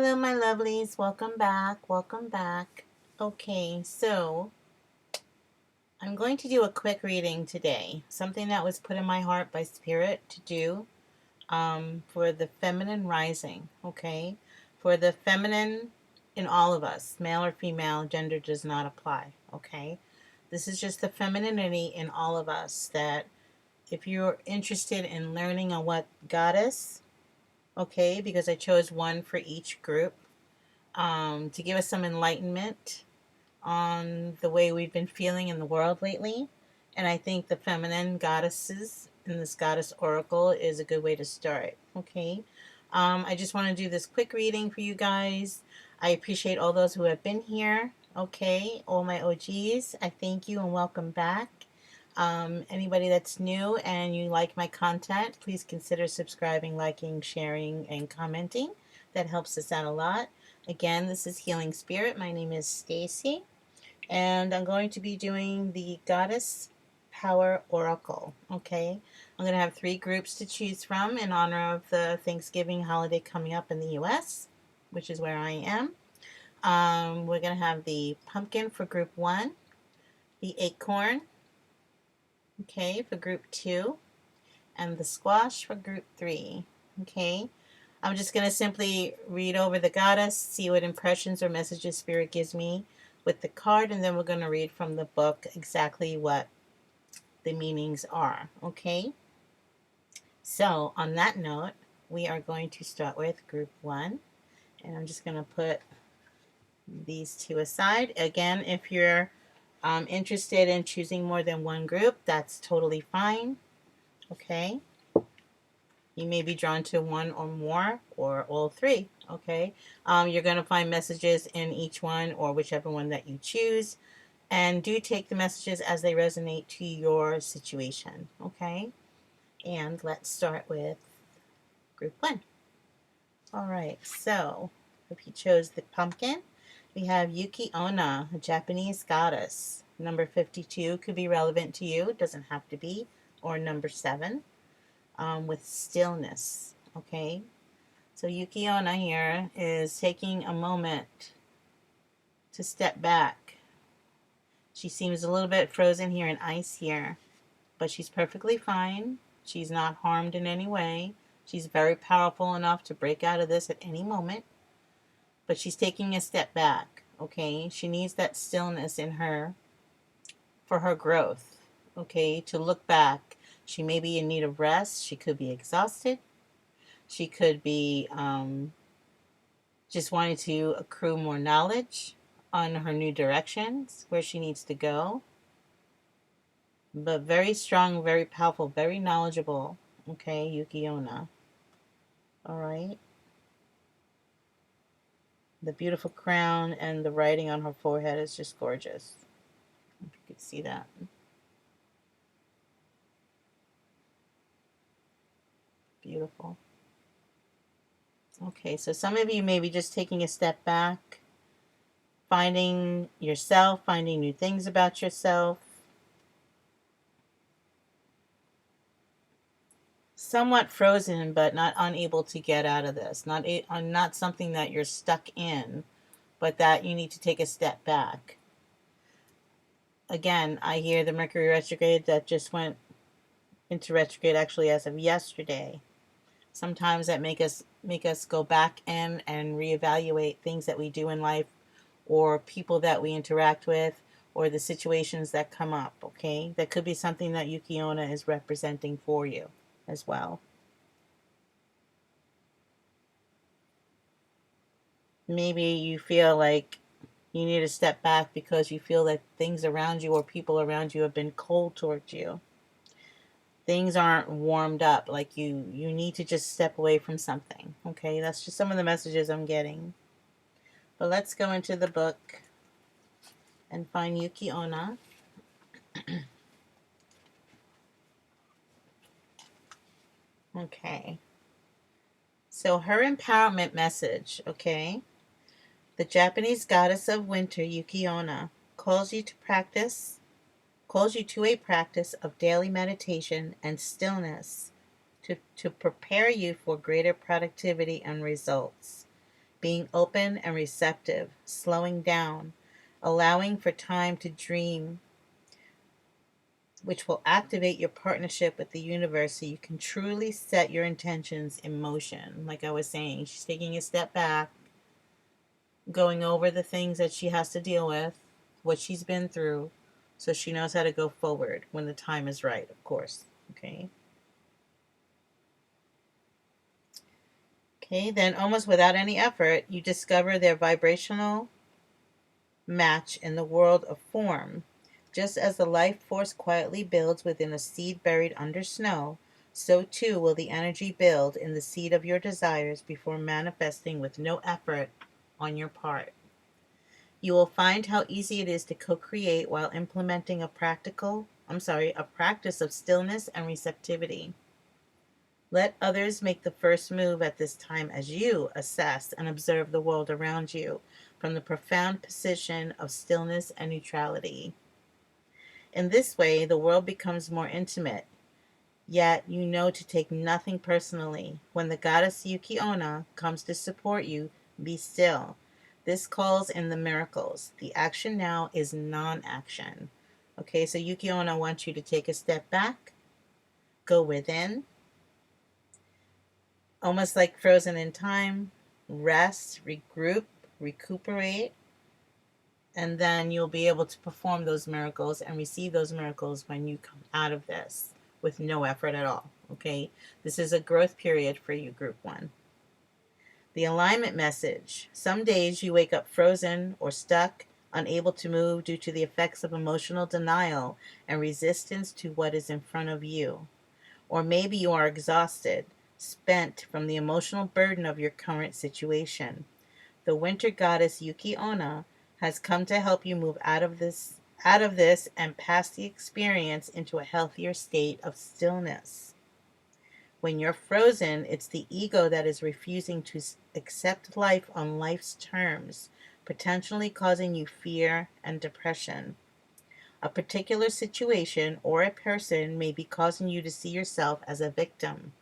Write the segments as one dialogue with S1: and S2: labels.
S1: Hello, my lovelies. Welcome back. Welcome back. Okay, so I'm going to do a quick reading today. Something that was put in my heart by Spirit to do for the feminine rising. Okay, for the feminine in all of us, male or female, gender does not apply. Okay, this is just the femininity in all of us. That if you're interested in learning on what goddess, okay, because I chose one for each group to give us some enlightenment on the way we've been feeling in the world lately. And I think the feminine goddesses in this goddess oracle is a good way to start. Okay. I just want to do this quick reading for you guys. I appreciate all those who have been here. Okay. All my OGs, I thank you and welcome back. Anybody that's new and you like my content, please consider subscribing, liking, sharing, and commenting. That helps us out a lot. Again, this is Healing Spirit. My name is Stacy, and I'm going to be doing the Goddess Power Oracle. Okay, I'm going to have 3 groups to choose from in honor of the Thanksgiving holiday coming up in the U.S., which is where I am. We're going to have the pumpkin for group 1, the acorn, okay, for group 2, and the squash for group 3. Okay, I'm just going to simply read over the goddess, see what impressions or messages Spirit gives me with the card, and then we're going to read from the book exactly what the meanings are. Okay, so on that note, we are going to start with group 1, and I'm just going to put these 2 aside. Again, if you're interested in choosing more than one group, that's totally fine. Okay. You may be drawn to one or more or all 3. Okay. You're going to find messages in each one or whichever one that you choose. And do take the messages as they resonate to your situation. Okay. And let's start with group 1. All right. So if you chose the pumpkin, we have Yuki Onna, a Japanese goddess. Number 52 could be relevant to you. It doesn't have to be. Or number 7. With stillness. Okay, so Yuki Onna here is taking a moment to step back. She seems a little bit frozen here in ice here, but she's perfectly fine. She's not harmed in any way. She's very powerful enough to break out of this at any moment, but she's taking a step back. Okay, she needs that stillness in her for her growth. Okay, to look back. She may be in need of rest. She could be exhausted. She could be just wanting to accrue more knowledge on her new directions, where she needs to go. But very strong, very powerful, very knowledgeable. Okay, Yuki Onna. All right. The beautiful crown and the writing on her forehead is just gorgeous. If you could see that. Beautiful. Okay, so some of you may be just taking a step back, finding yourself, finding new things about yourself. Somewhat frozen, but not unable to get out of this. Not something that you're stuck in, but that you need to take a step back. Again, I hear the Mercury retrograde that just went into retrograde actually as of yesterday. Sometimes that make us go back in and reevaluate things that we do in life, or people that we interact with, or the situations that come up. Okay, that could be something that Yuki Onna is representing for you as well. Maybe you feel like you need to step back because you feel that things around you or people around you have been cold towards you. Things aren't warmed up. Like you need to just step away from something. Okay, that's just some of the messages I'm getting. But let's go into the book and find Yuki Onna. Okay. So her empowerment message, okay? The Japanese goddess of winter, Yuki Onna, calls you to a practice of daily meditation and stillness to prepare you for greater productivity and results. being open and receptive, slowing down, allowing for time to dream, which will activate your partnership with the universe so you can truly set your intentions in motion. Like I was saying, she's taking a step back, going over the things that she has to deal with, what she's been through, so she knows how to go forward when the time is right, of course. Okay. Okay, then almost without any effort, you discover their vibrational match in the world of form. Just as the life force quietly builds within a seed buried under snow, so too will the energy build in the seed of your desires before manifesting with no effort on your part. You will find how easy it is to co-create while implementing a practice of stillness and receptivity. Let others make the first move at this time as you assess and observe the world around you from the profound position of stillness and neutrality. In this way, the world becomes more intimate, yet you know to take nothing personally. When the goddess Yuki Onna comes to support you, be still. This calls in the miracles. The action now is non-action. Okay, so Yuki Onna wants you to take a step back, go within, almost like frozen in time, rest, regroup, recuperate, and then you'll be able to perform those miracles and receive those miracles when you come out of this with no effort at all. Okay, this is a growth period for you, Group 1. The alignment message. Some days you wake up frozen or stuck, unable to move due to the effects of emotional denial and resistance to what is in front of you. Or maybe you are exhausted, spent from the emotional burden of your current situation. The winter goddess Yuki Onna has come to help you move out of this and past the experience into a healthier state of stillness. When you're frozen, it's the ego that is refusing to accept life on life's terms, potentially causing you fear and depression. A particular situation or a person may be causing you to see yourself as a victim.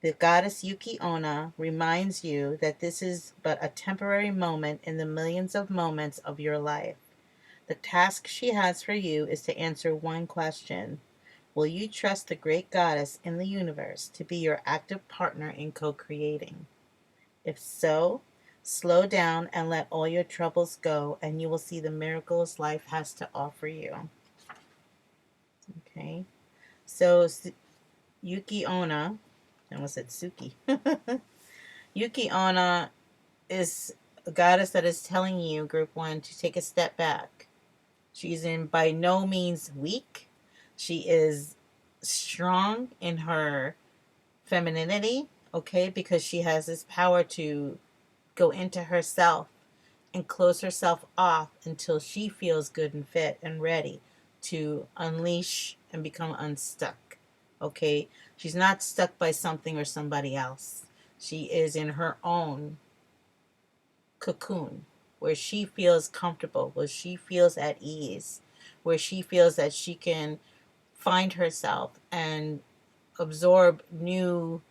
S1: The goddess Yuki Onna reminds you that this is but a temporary moment in the millions of moments of your life. The task she has for you is to answer one question. Will you trust the great goddess in the universe to be your active partner in co-creating? If so, slow down and let all your troubles go, and you will see the miracles life has to offer you. Okay, so Yuki Onna, I almost said Suki. Yuki Onna is a goddess that is telling you, Group 1, to take a step back. She's in by no means weak. She is strong in her femininity, okay, because she has this power to go into herself and close herself off until she feels good and fit and ready to unleash and become unstuck. Okay? She's not stuck by something or somebody else. She is in her own cocoon where she feels comfortable, where she feels at ease, where she feels that she can find herself and absorb new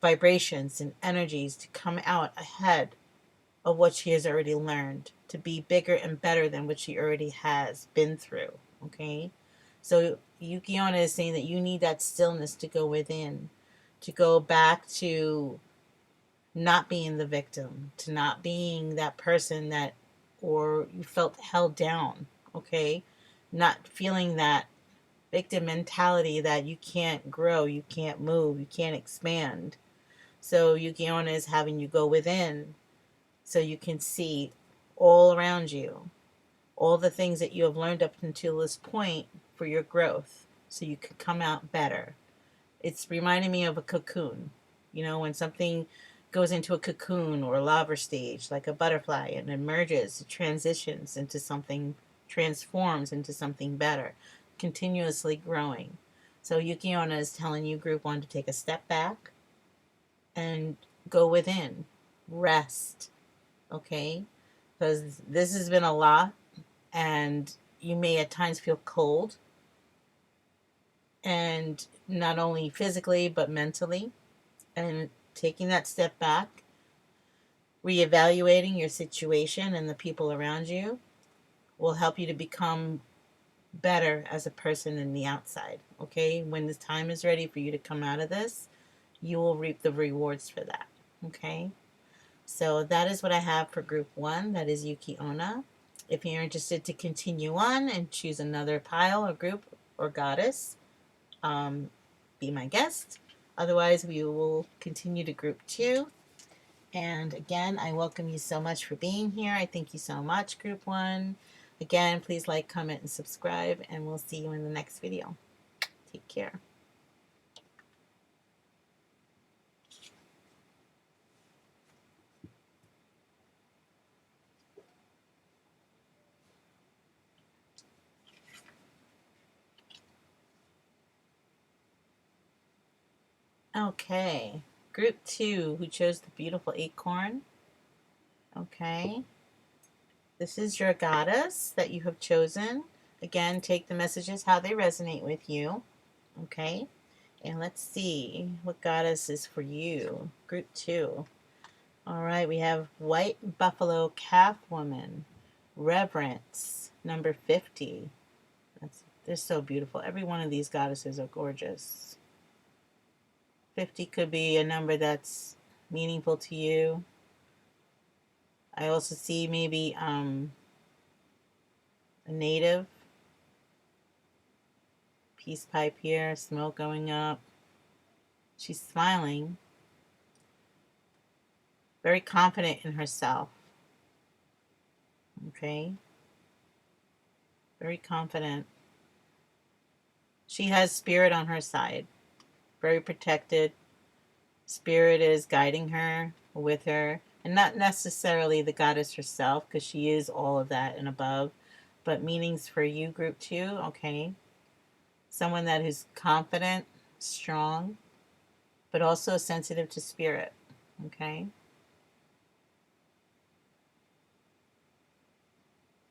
S1: vibrations and energies to come out ahead of what she has already learned, to be bigger and better than what she already has been through. Okay? So Yuki Onna is saying that you need that stillness to go within, to go back to not being the victim, to not being that person that, or you felt held down. Okay? Not feeling that victim mentality that you can't grow, you can't move, you can't expand. So Yuki Onna is having you go within so you can see all around you, all the things that you have learned up until this point for your growth, so you can come out better. It's reminding me of a cocoon. You know, when something goes into a cocoon or a larva stage, like a butterfly, and emerges, it transitions into something, transforms into something better, continuously growing. So Yuki Onna is telling you, Group 1, to take a step back and go within, rest, okay? Because this has been a lot, and you may at times feel cold, and not only physically but mentally. And taking that step back reevaluating your situation and the people around you will help you to become better as a person in the outside. Okay, when the time is ready for you to come out of this, you will reap the rewards for that. Okay, so that is what I have for group one. That is Yuki Onna. If you're interested to continue on and choose another pile or group or goddess, um, be my guest. Otherwise, we will continue to group two. And again, I welcome you so much for being here. I thank you so much, group one. Again, please like, comment, and subscribe, and we'll see you in the next video. Take care. Okay, group two, who chose the beautiful acorn. Okay, this is your goddess that you have chosen. Again, take the messages how they resonate with you. Okay, and let's see what goddess is for you. Group two. All right, we have White Buffalo Calf Woman, Reverence, number 50. They're so beautiful. Every one of these goddesses are gorgeous. 50 could be a number that's meaningful to you. I also see maybe a native. Peace pipe here, smoke going up. She's smiling. Very confident in herself. Okay? Very confident. She has spirit on her side. Very protected. Spirit is guiding her, with her, and not necessarily the goddess herself, because she is all of that and above, but meanings for you, group two. Okay, someone that is confident, strong, but also sensitive to spirit. Okay,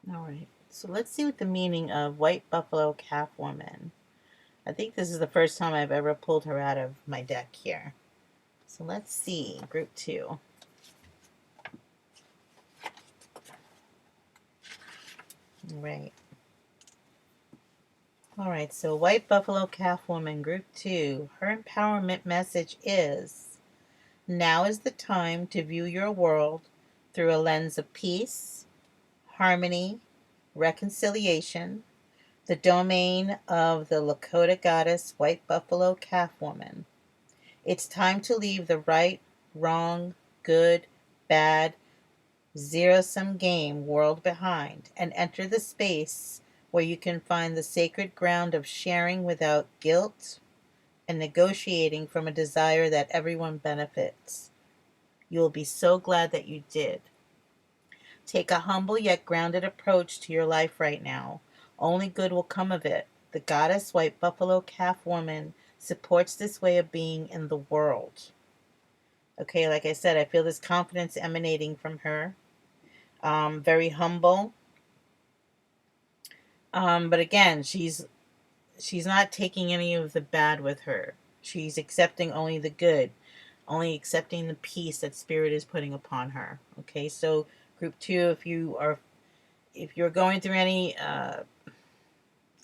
S1: all right, so let's see what the meaning of White Buffalo Calf Woman. I think this is the first time I've ever pulled her out of my deck here. So let's see, group two. All right. All right, so White Buffalo Calf Woman, Group 2. Her empowerment message is, now is the time to view your world through a lens of peace, harmony, reconciliation, the domain of the Lakota goddess White Buffalo Calf Woman. It's time to leave the right, wrong, good, bad, zero-sum game world behind and enter the space where you can find the sacred ground of sharing without guilt and negotiating from a desire that everyone benefits. You will be so glad that you did. Take a humble yet grounded approach to your life right now. Only good will come of it. The goddess White Buffalo Calf Woman supports this way of being in the world. Okay, like I said, I feel this confidence emanating from her. Very humble. But again, she's not taking any of the bad with her. She's accepting only the good, only accepting the peace that spirit is putting upon her. Okay, so group two, if you're going through any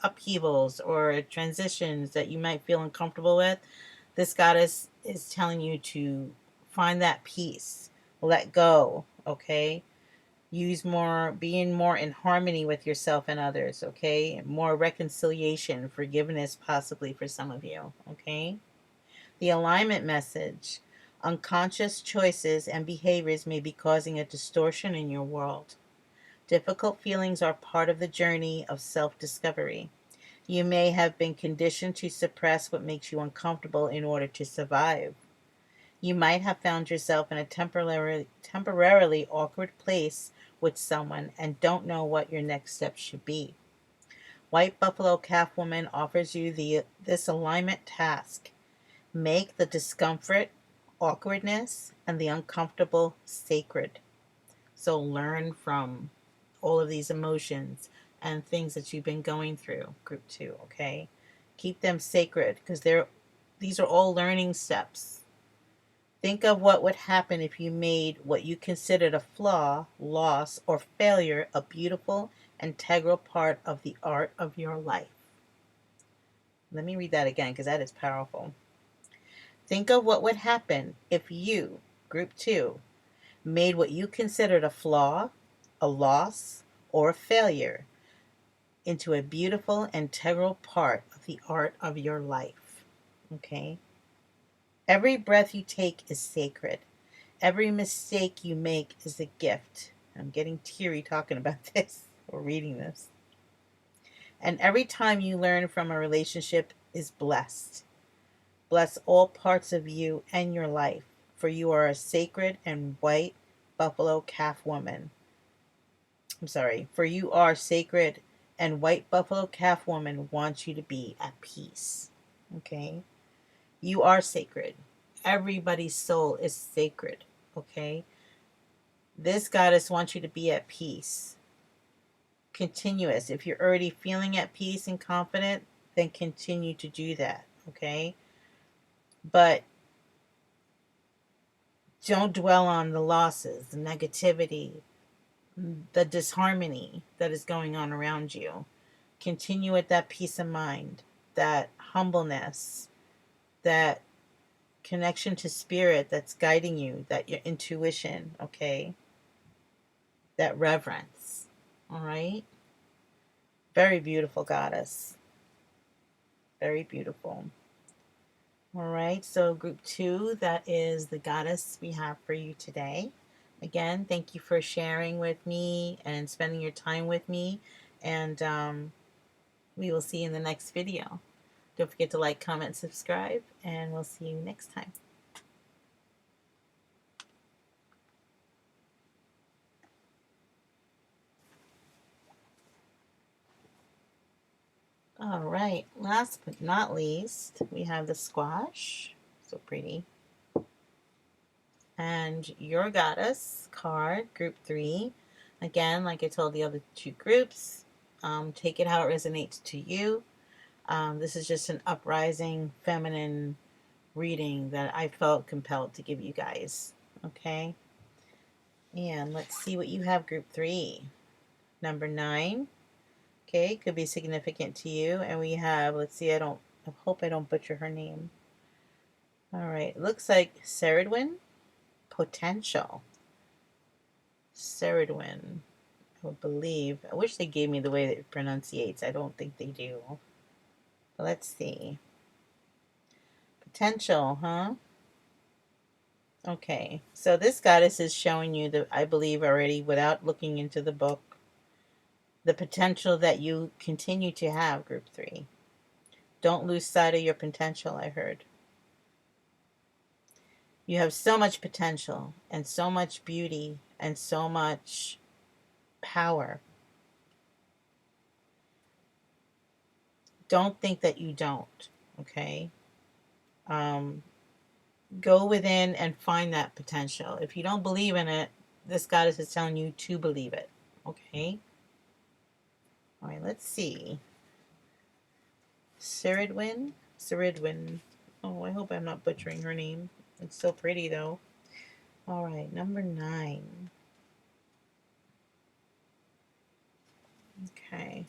S1: upheavals or transitions that you might feel uncomfortable with, this goddess is telling you to find that peace, let go. Okay, being more in harmony with yourself and others. Okay, more reconciliation, forgiveness, possibly for some of you. Okay, the alignment message: unconscious choices and behaviors may be causing a distortion in your world. Difficult feelings are part of the journey of self-discovery. You may have been conditioned to suppress what makes you uncomfortable in order to survive. You might have found yourself in a temporarily awkward place with someone and don't know what your next step should be. White Buffalo Calf Woman offers you this alignment task. Make the discomfort, awkwardness, and the uncomfortable sacred. So learn from all of these emotions and things that you've been going through, group two, okay? Keep them sacred because these are all learning steps. Think of what would happen if you made what you considered a flaw, loss, or failure a beautiful, integral part of the art of your life. Let me read that again because that is powerful. Think of what would happen if you, group 2, made what you considered a flaw, a loss, or a failure into a beautiful, integral part of the art of your life. Okay? Every breath you take is sacred. Every mistake you make is a gift. I'm getting teary talking about this or reading this. And every time you learn from a relationship is blessed. Bless all parts of you and your life, for you are a sacred and white buffalo calf woman. I'm sorry, for you are sacred and white buffalo calf woman wants you to be at peace. Okay? You are sacred. Everybody's soul is sacred. Okay? This goddess wants you to be at peace. Continuous. If you're already feeling at peace and confident, then continue to do that. Okay? But don't dwell on the losses, the negativity, the disharmony that is going on around you. Continue with that peace of mind, that humbleness, that connection to spirit that's guiding you, that your intuition, okay? That reverence. All right? Very beautiful goddess. Very beautiful. All right, so group 2, that is the goddess we have for you today. Again, thank you for sharing with me and spending your time with me. And we will see you in the next video. Don't forget to like, comment, subscribe, and we'll see you next time. All right, last but not least, we have the squash. So pretty. And your goddess card, group 3. Again, like I told the other 2 groups, take it how it resonates to you. This is just an uprising feminine reading that I felt compelled to give you guys. Okay? And let's see what you have, group 3. Number 9. Okay, could be significant to you. And we have, let's see, I hope I don't butcher her name. All right, it looks like Ceridwen. Potential. Ceridwen, I would believe. I wish they gave me the way that it pronunciates. I don't think they do. Let's see. Potential, huh? Okay, so this goddess is showing you that I believe already without looking into the book, the potential that you continue to have, group 3. Don't lose sight of your potential, I heard. You have so much potential and so much beauty and so much power. Don't think that you don't, okay? Go within and find that potential. If you don't believe in it, this goddess is telling you to believe it, okay? All right, let's see. Ceridwen. Oh, I hope I'm not butchering her name. It's so pretty, though. All right, number 9. Okay.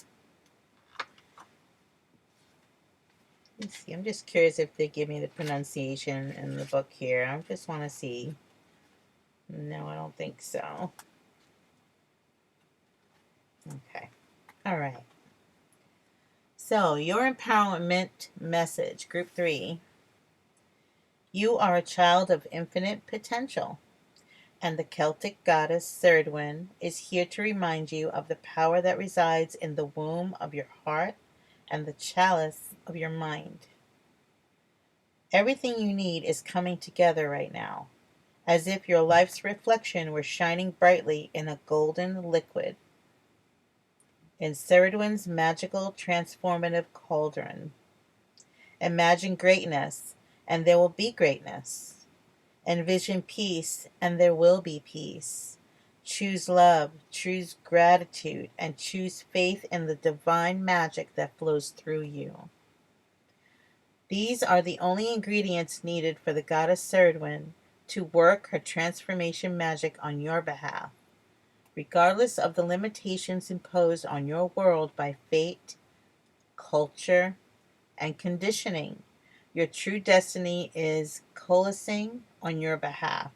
S1: Let's see. I'm just curious if they give me the pronunciation in the book here. I just want to see. No, I don't think so. Okay. All right. So, your empowerment message, group 3. You are a child of infinite potential, and the Celtic goddess Ceridwen is here to remind you of the power that resides in the womb of your heart and the chalice of your mind. Everything you need is coming together right now, as if your life's reflection were shining brightly in a golden liquid in Ceridwen's magical transformative cauldron. Imagine greatness, and there will be greatness. Envision peace, and there will be peace. Choose love, choose gratitude, and choose faith in the divine magic that flows through you. These are the only ingredients needed for the goddess Ceridwen to work her transformation magic on your behalf, regardless of the limitations imposed on your world by fate, culture, and conditioning. Your true destiny is coalescing on your behalf.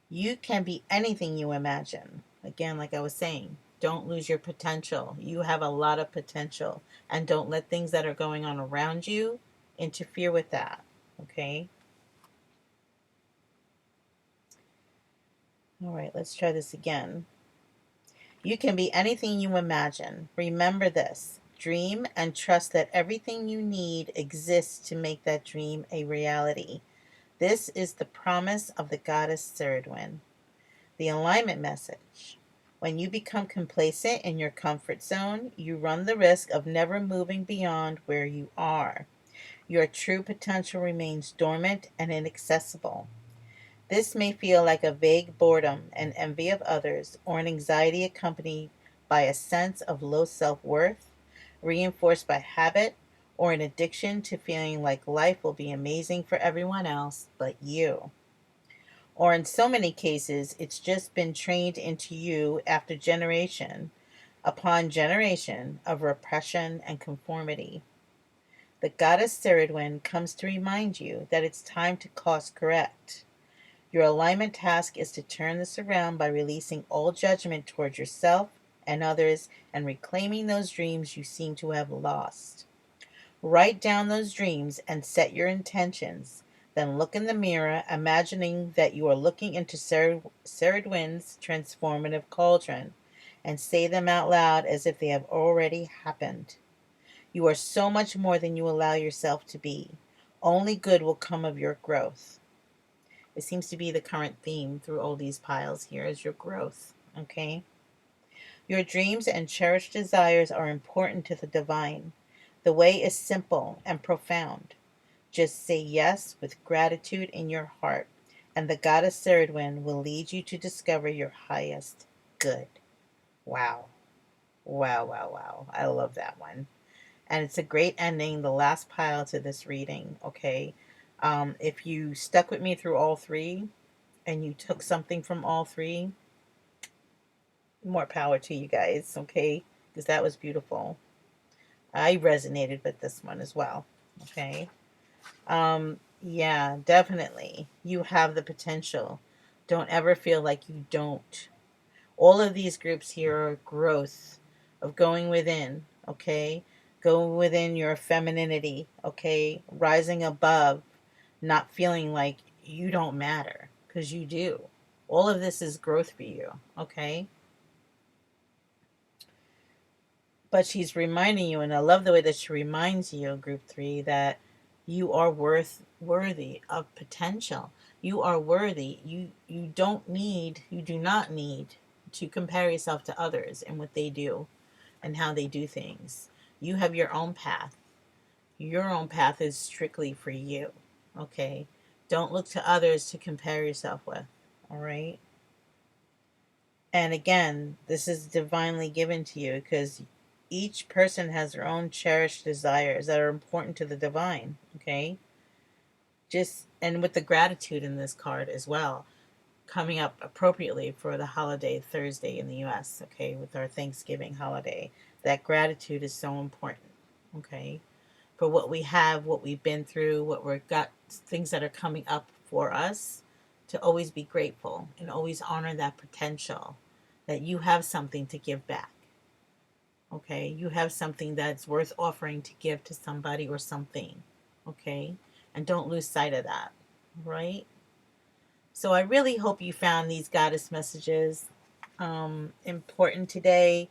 S1: You can be anything you imagine. Again, like I was saying, don't lose your potential. You have a lot of potential, and don't let things that are going on around you interfere with that. Okay? All right, let's try this again. You can be anything you imagine. Remember this. Dream and trust that everything you need exists to make that dream a reality. This is the promise of the goddess Ceridwen. The alignment message. When you become complacent in your comfort zone, you run the risk of never moving beyond where you are. Your true potential remains dormant and inaccessible. This may feel like a vague boredom and envy of others, or an anxiety accompanied by a sense of low self worth, reinforced by habit, or an addiction to feeling like life will be amazing for everyone else but you. Or in so many cases, it's just been trained into you after generation upon generation of repression and conformity. The goddess Ceridwen comes to remind you that it's time to course correct. Your alignment task is to turn this around by releasing all judgment towards yourself and others and reclaiming those dreams you seem to have lost. Write down those dreams and set your intentions. Then look in the mirror, imagining that you are looking into Ceridwen's transformative cauldron, and say them out loud as if they have already happened. You are so much more than you allow yourself to be. Only good will come of your growth. It seems to be the current theme through all these piles here is your growth. Okay? Your dreams and cherished desires are important to the divine. The way is simple and profound. Just say yes with gratitude in your heart, and the goddess Ceridwen will lead you to discover your highest good. Wow. Wow, wow, wow. I love that one. And it's a great ending, the last pile to this reading, okay? If you stuck with me through all three and you took something from all three, more power to you guys, okay? Because that was beautiful. I resonated with this one as well, okay? Yeah, definitely. You have the potential. Don't ever feel like you don't. All of these groups here are growth of going within, okay? Going within your femininity, okay? Rising above, not feeling like you don't matter, because you do. All of this is growth for you, okay? But she's reminding you, and I love the way that she reminds you, group three, that you are worthy of potential. You are worthy. You don't need, you do not need to compare yourself to others and what they do and how they do things. You have your own path. Your own path is strictly for you. Okay? Don't look to others to compare yourself with. All right? And again, this is divinely given to you because each person has their own cherished desires that are important to the divine. Okay? Just, and with the gratitude in this card as well, coming up appropriately for the holiday Thursday in the US, okay, with our Thanksgiving holiday. That gratitude is so important, okay, for what we have, what we've been through, what we've got, things that are coming up for us, to always be grateful and always honor that potential that you have something to give back. Okay, you have something that's worth offering to give to somebody or something. Okay, and don't lose sight of that, right? So I really hope you found these goddess messages important today,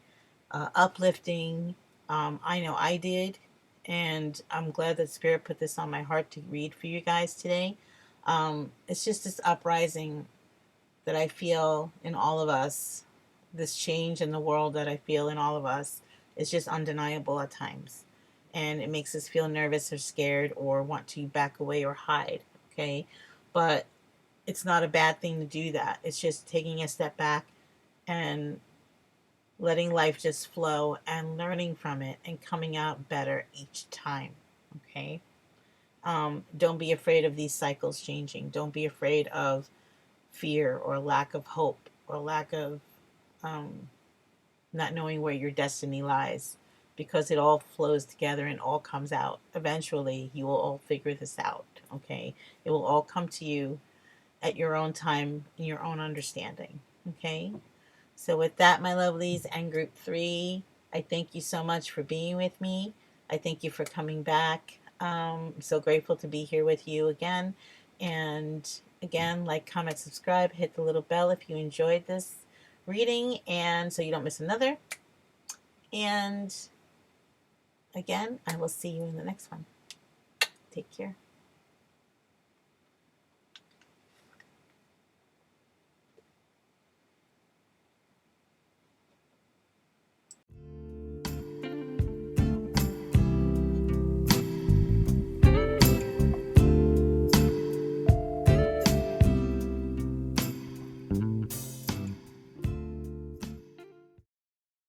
S1: uplifting. I know I did, and I'm glad that Spirit put this on my heart to read for you guys today. It's just this uprising that I feel in all of us, this change in the world that I feel in all of us is just undeniable at times. And it makes us feel nervous or scared or want to back away or hide. Okay. But it's not a bad thing to do that. It's just taking a step back and letting life just flow and learning from it and coming out better each time. Okay. Don't be afraid of these cycles changing. Don't be afraid of fear or lack of hope or lack of um, not knowing where your destiny lies, because it all flows together and all comes out. Eventually, you will all figure this out, okay? It will all come to you at your own time, in your own understanding, okay? So, with that, my lovelies and group 3, I thank you so much for being with me. I thank you for coming back. I'm so grateful to be here with you again. And again, like, comment, subscribe, hit the little bell if you enjoyed this reading, and so you don't miss another. And again, I will see you in the next one. Take care.